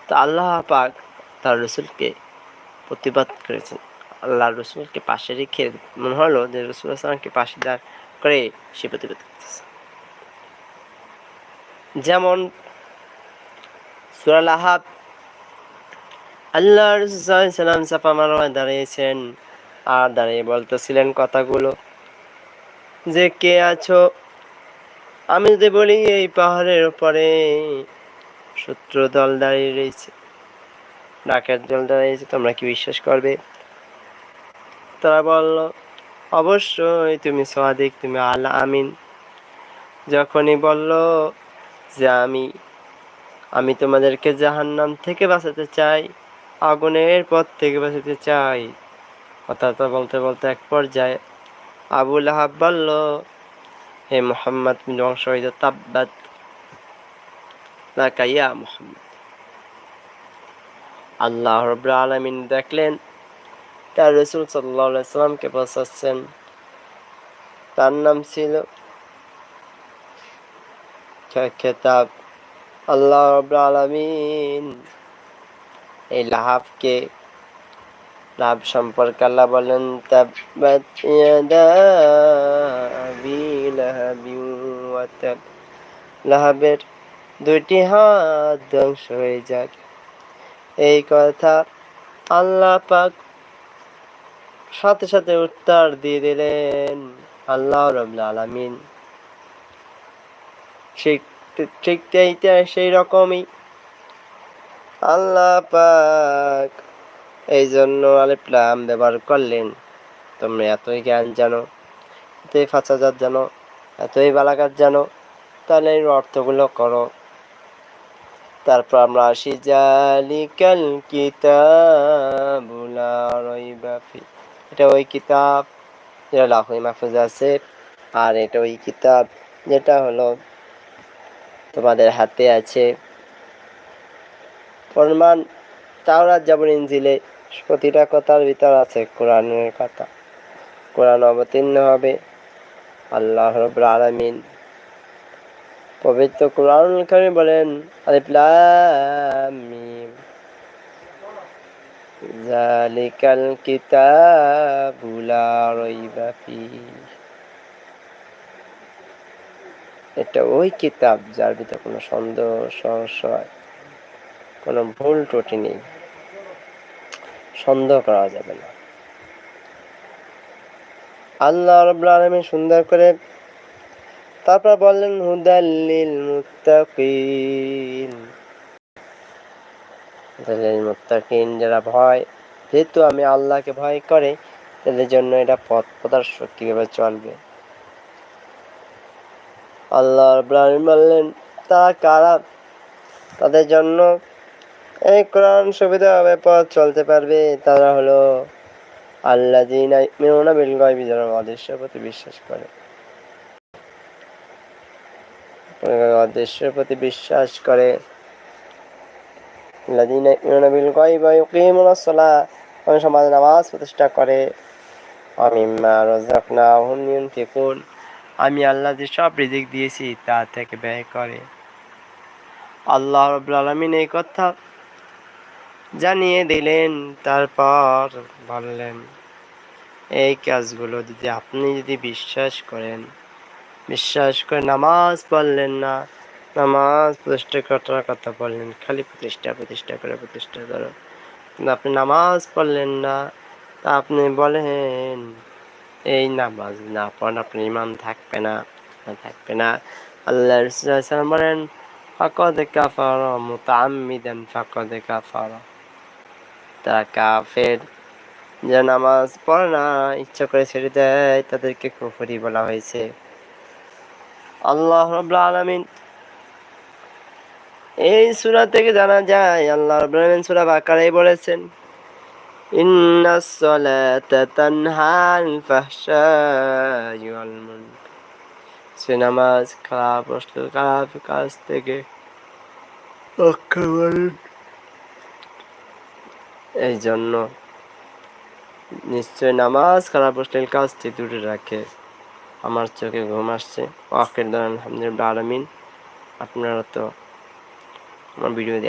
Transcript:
তো আল্লাহ পাক তার রসুলকে প্রতিবাদ করেছেন। আল্লাহ রসুলকে পাশে রেখে মনে হলো যে রসুল আসলামকে পাশে দাঁড় করে সে প্রতিবাদ করতেছে। যেমন সূরা লাহাব, আল্লাহ রাসূল সাল্লাল্লাহু আলাইহি ওয়াসাল্লাম সাফা মারওয়ায় দাঁড়িয়েছেন আর দাঁড়িয়ে বলতেছিলেন কথাগুলো যে কে আছো, আমি যদি বলি এই পাহাড়ের উপরে শত্রু দল দাঁড়িয়ে রয়েছে, ডাকাত দল দাঁড়িয়েছে, তোমরা কি বিশ্বাস করবে? তারা বলল অবশ্যই তুমি সাদিক, তুমি আল আমিন। যখনই বলল যে আমি তোমাদেরকে জাহান্নাম থেকে বাঁচাতে চাই, আগুনের পথ থেকে বাঁচাতে চাই, কথা বলতে বলতে এক পর্যায়ে আবু লাহাব বলল, হে মুহাম্মদ বংশ হইতে তাব্বাত লাকা ইয়া মুহাম্মদ। আল্লাহ রাব্বুল আলামিন দেখলেন তার রাসূল সাল্লাল্লাহু আলাইহি সাল্লামকে বাঁচাচ্ছেন। তার নাম ছিল খেতাব। আল্লাহ রাব্বুল আলামিন এই লাহাব সম্পর্কে আল্লাহ বলেন তাব্বাত ইয়াদা আবি লাহাবিন ওয়া তাব। লাহাবের দুইটি হাত ধ্বংস হয়ে যাক। এই কথা আল্লাহ পাক সাথে সাথে উত্তর দিয়ে দিলেন। আল্লাহ রাব্বুল আলামিন ঠিক সেই রকমই আল্লাহ পাক এই জন্য আলিফ লাম ব্যবহার করলেন। তোমরা এতই জ্ঞান জানো, এতই ফাসাজাত জানো, এতই বালাগাত জানো, তাহলে এর অর্থগুলো করো। তারপর আমরা আসি জালিকাল কিতাবু লা রাইবা ফি। এটা ওই কিতাব যেটা লাউহে মাহফুজে আছে, আর এটা ওই কিতাব যেটা হলো তোমাদের হাতে আছে। প্রমাণ তাওরাত জাবুর ইনজিলে প্রতিটা কথার ভিতর আছে কোরআনের কথা। কোরআন অবতীর্ণ হবে। আল্লাহ রাব্বুল আলামিন পবিত্র কোরআনুল কারীমে বলেন আলিফ লাম মিম যালিকাল কিতাবু লা রাইবা ফিহি। এটা ওই কিতাব যার ভিতরে কোনো সন্দেহ সংশয় কোনো ভুল ত্রুটি নেই, সন্দেহ করা যাবে না। আল্লাহ রাব্বুল আলামিন সুন্দর করে তারপর বললেন হুদাল্লিল মুত্তাকিন। যারা ভয়, যেহেতু আমি আল্লাহকে ভয় করে, তাদের জন্য এটা পথ প্রদর্শক কিভাবে চলবে। আল্লাহ রাব্বুল আলামিন বললেন তারা কারা, তাদের জন্য এই কোরআন সুবিধাভাবে পথ চলতে পারবে। তারা হলো আল্লাযীনা ইউমিনুনা বিল গায়বি, যারা অদৃশ্যের প্রতি বিশ্বাস করে। অদৃশ্যের প্রতি বিশ্বাস করে। আল্লাযীনা ইউমিনুনা বিল গায়বি ওয়া ইউকিমুনাস সালাহ, সমাজে নামাজ প্রতিষ্ঠা করে। ওয়া মিম্মা রাযাকনাহুম ইউনফিকুন, আমি আল্লাহ যে সব রিজিক দিয়েছি তা থেকে ব্যয় করে। আল্লাহ রাব্বুল আলামিন এই কথা জানিয়ে দিলেন। তারপর বললেন এই কাজগুলো যদি আপনি বিশ্বাস করে নামাজ পড়লেন না, নামাজ প্রতিষ্ঠা করার কথা বললেন, খালি প্রতিষ্ঠা করো। কিন্তু আপনি নামাজ পড়লেন না, তা আপনি বলেন এই নামাজ না পড়েন আপনার ঈমান থাকবে না। আল্লাহ রাসূল সাল্লাল্লাহু আলাইহি ওয়াসাল্লাম বলেন ফাকাদ কাফারা মুতাআম্মিদান ফাকাদ কাফারা। তারা কাফের, যারা নামাজ পড়ে না, ইচ্ছা করে ছেড়ে দেয়, তাদেরকে কুফরি বলা হয়েছে। আল্লাহ রাব্বুল আলামিন এই সূরা থেকে জানা যায়, আল্লাহ রাব্বুল আলামিন সূরা বাকারায় বলেছেন ইন্নাস সালাতা তানহা আনিল ফাহশাই ওয়াল মুনকার। সে নামাজ খারাপ কাজ থেকে রক্ষা করেন। এই জন্য নিশ্চয় নামাজ খারাপ অশ্লীল কাজ থেকে দূরে রাখে। আমার চোখে ঘুম আসছে। আলহামদুলিল্লাহ আলামিন। আপনারা তো আমার ভিডিও